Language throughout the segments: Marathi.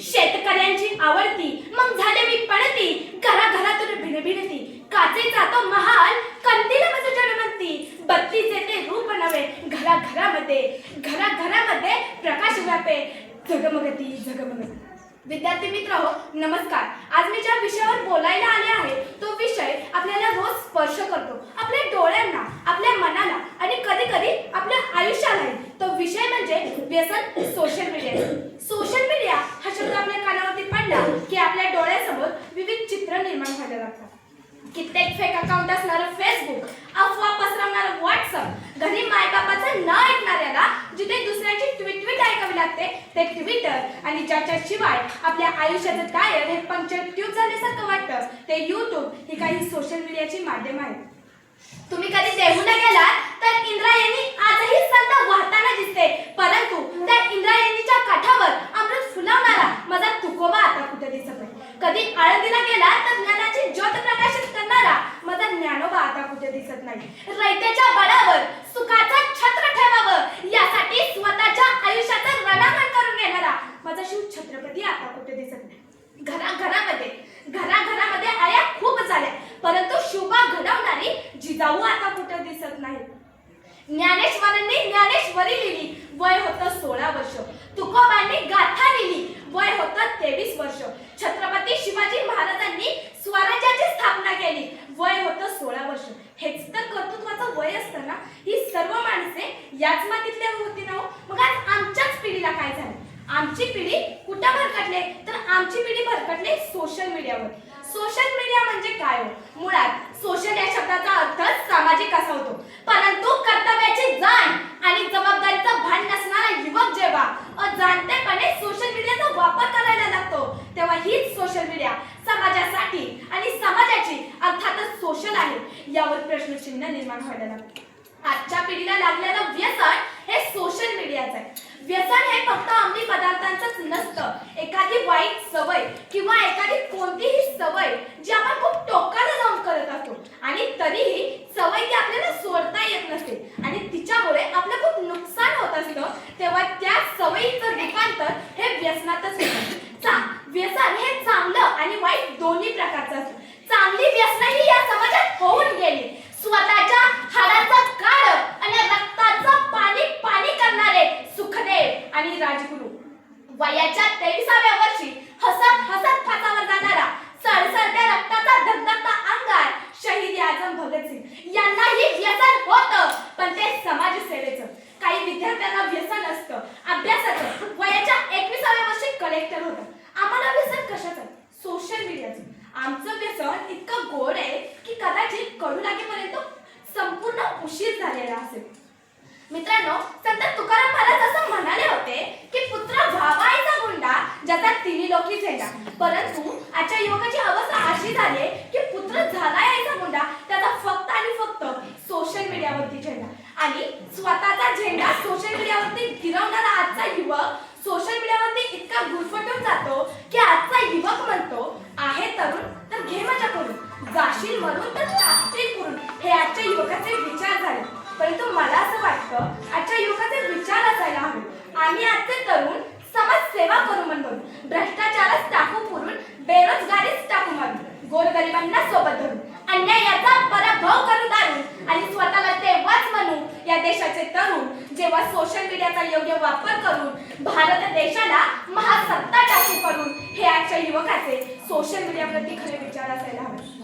शेतकऱ्यांची आवडती, मग झाले मी पडती, घराघरातून भिणभिणती, काचेचा तो महाल, कंदील माझं जनमंती, बत्तीचे ते रूप नवे, घराघरामध्ये प्रकाश व्यापे, झगमगती झगमगती. विद्यार्थी मित्र हो, नमस्कार. आज मी ज्या विषयावर बोलायला आले आहे तो विषय आपल्याला रोज स्पर्श करतो, आपल्या डोळ्यांना, आपल्या मनाला आणि कधी कधी आपल्या आयुष्यालाही. तो विषय म्हणजे व्यसन, सोशल मीडिया. सोशल मीडिया हा शब्द आपल्या कानावरती पडला की आपल्या डोळ्यासमोर विविध चित्र निर्माण व्हायला लागतात. कित्येक फेक अकाउंट असणारं फेसबुक, अफवा पसरवणारं व्हॉट्सअप, घरी मायबापाचं न ऐकणाऱ्याला जिथे दुसऱ्याची ट्विट ऐकावी लागते ते ट्विटर, आणि ज्याच्याशिवाय आपल्या आयुष्याचं टायर हे पंक्चर ट्यूब झाल्यासारखं वाटतं ते यूट्यूब, ही काही सोशल मीडियाची माध्यम आहेत. तुम्ही कधी देहूला गेलात तर इंद्रायणी आजही संत वाहताना दिसते, परंतु त्या इंद्रायणीच्या काठावर अमृत फुलवणारा माझा तुकोबा आता कुठे दिसत नाही. कधी आळंदीला गेला तर ज्ञानाची ज्योत प्रकाशित करणारा माझा ज्ञानोबा आता कुठे दिसत नाही. रयतेच्या बळावर सुखाचं छत्र ठेवावं यासाठी स्वतःच्या आयुष्याचं रणांगण करून घेणारा माझा शिव छत्रपती आता कुठे दिसत नाही. घराघरामध्ये आया खूप झाल्या, परंतु शुभा घडवणारी जिजाऊ आता कुठे दिसत नाही. ज्ञानेश्वरांनी ज्ञानेश्वरी लिहिली, वय होतं 16 वर्ष. तुकोबांनी गाथा लिहिली, वय होतं 23 वर्ष. छत्रपती शिवाजी महाराजांनी स्वराज्याची स्थापना केली, वय होतं 16 वर्ष. हेच तर कर्तृत्वाचं वय असताना ही सर्व माणसे याच मातीतली होती ना. मग आज आमच्याच पिढीला काय झालं? आमची पिढी कुठं भरकटले तर आमची पिढी भरकटले सोशल मीडियावर. सोशल मीडिया म्हणजे काय हो? मुळात सोशल या शब्दाचा अर्थ सामाजिक असा होतो, परंतु कर्तव्याची जाण आणि जबाबदारीचं भान नसणारा युवक जेव्हा अजाणतेपणे सोशल मीडियाचा वापर करायला लागतो तेव्हा हीच सोशल मीडिया समाजासाठी आणि समाजाची अर्थातच सोशल आहे यावर प्रश्नचिन्ह निर्माण व्हायला लागतो. आजच्या पिढीला लागलेलं व्यसन हे सोशल मीडियाचं आहे. व्यसन हे फक्त अंमली पदार्थांचंच नसतं, एखादी वाईट सवय किंवा एखादी कोणतीही सवय जी आपण खूप टोकाला जाऊन करत असतो आणि तरीही सवय ती आपल्याला सोडता येत नसते आणि तिच्यामुळे आपलं खूप नुकसान होत असतं, तेव्हा त्या सवयीचं रूपांतर हे व्यसनातच होतं. व्यसन हे चांगलं आणि वाईट दोन्ही प्रकारचं असतं. चांगली व्यसनही या समाजात होऊन गेली. स्वतःच्या हाडाचं काळं आणि रक्ताचं पाणी करणारे सुखदेव आणि राजगुरू, वयाच्या 23व्या वर्षी हसत फासावर जाणारा सळसळत्या रक्ताचा धगधगता अंगार शहीद आझम भगतसिंग यांनाही व्यसन होतं, पण ते समाजसेवेचं. काही विद्यार्थ्यांना व्यसन असतं अभ्यासाचं, वयाच्या 21व्या वर्षी कलेक्टर होतं. आम्हाला व्यसन कशाचं? सोशल मीडियाचं. आमचं व्यसन इतकं गोड आहे की कदाचित कडू लागेपर्यंत संपूर्ण उशीर झालेला असेल. मित्रांनो, संत तुकाराम महाराज असं म्हणाले होते की पुत्र व्हावायचा गुंडा ज्याचा तिन्ही लोकी झेंडा. परंतु आजच्या युवकाची अवस्था अशी झाली की पुत्र झाला यायचा गुंडा, त्याचा फक्त आणि फक्त सोशल मीडियावरती झेंडा, आणि स्वतःचा झेंडा सोशल मीडियावरती गिरवणारा आजचा युवक सोशल मीडियावरती इतका गुरफटून जातो की आजचा युवक म्हणतो, आहे तरुण तर घे मजा करून, जाशील मरून तर टाकतील करून. हे आजच्या युवकाचे विचार झाले. परंतु मला असं वाटतं आजच्या युवकाचे विचार असायला हवे. आम्ही आजचे तरुण समाजसेवा करू म्हणून, भ्रष्टाचारच टाकू पुरून, बेरोजगारीच टाकू मारून, गोरगरिबांना सोबत धरून, अन्यायाचा पराभव करू दारून आणि स्वतःला तेव्हाच म्हणू या देशाचे तरुण जेव्हा सोशल मीडियाचा योग्य वापर करून भारत देशाला महासत्ता टाकू करून. हे आजच्या युवकाचे सोशल मीडियावरती खरे विचार असायला हवे.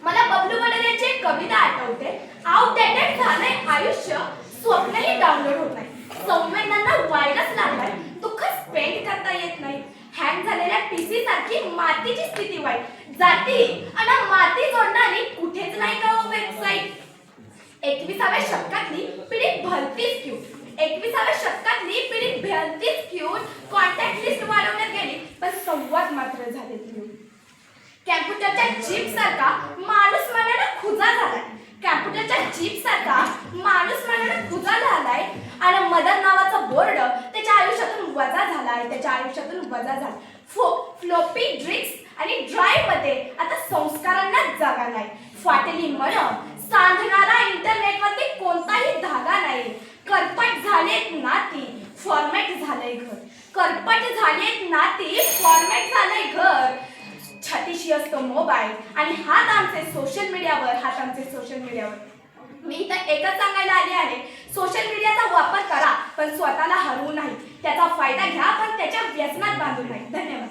मला बबलू वडनेची एक कविता आठवते. आउटडेटेड झालंय आयुष्य, स्वप्नही डाउनलोड होत नाही, संवेदनांना व्हायरस लागलाय, दुःख स्पेंड करता येत नाही, हँग झालेल्या पीसी सारखी मातीची स्थिती वाईट, जाती आणि माती जोडणारी कुठेच नाही का वेबसाईट. 21व्या शतकातली पिढी भलतीच क्यूट, 21व्या शतकातली पिढी भलतीच क्यूट. कॉन्टॅक्ट लिस्ट वाढवण्यात गेली पण संवाद मात्र झाले क्यूट. कॅम्प्युटरच्या चिप सारखा माणूस मनानं खुजा झालाय, कॅम्प्युटरच्या चिप सारखा माणूस मनानं खुजा झालाय आणि मदर नावाचा बोर्ड त्याच्या आयुष्यातून वजा झाला. फ्लॉपी ड्रिक्स आणि ड्राईव्ह मध्ये आता संस्कारांना जागा नाही. फाटली मन, सांधणारा इंटरनेटवरती कोणताही धागा नाही. करपट झालेत नाती, फॉर्मॅट झालंय घर. करपट झालेत नाती, फॉर्मॅट झालंय घर, छातीशी असतो मोबाईल आणि हात आमचे सोशल मीडियावर. मी इथं एकच सांगायला आले आहे, सोशल मीडियाचा वापर करा पण स्वतःला हरवू नाही. त्याचा फायदा घ्या पण त्याच्या व्यसनात बांधू नाही. धन्यवाद.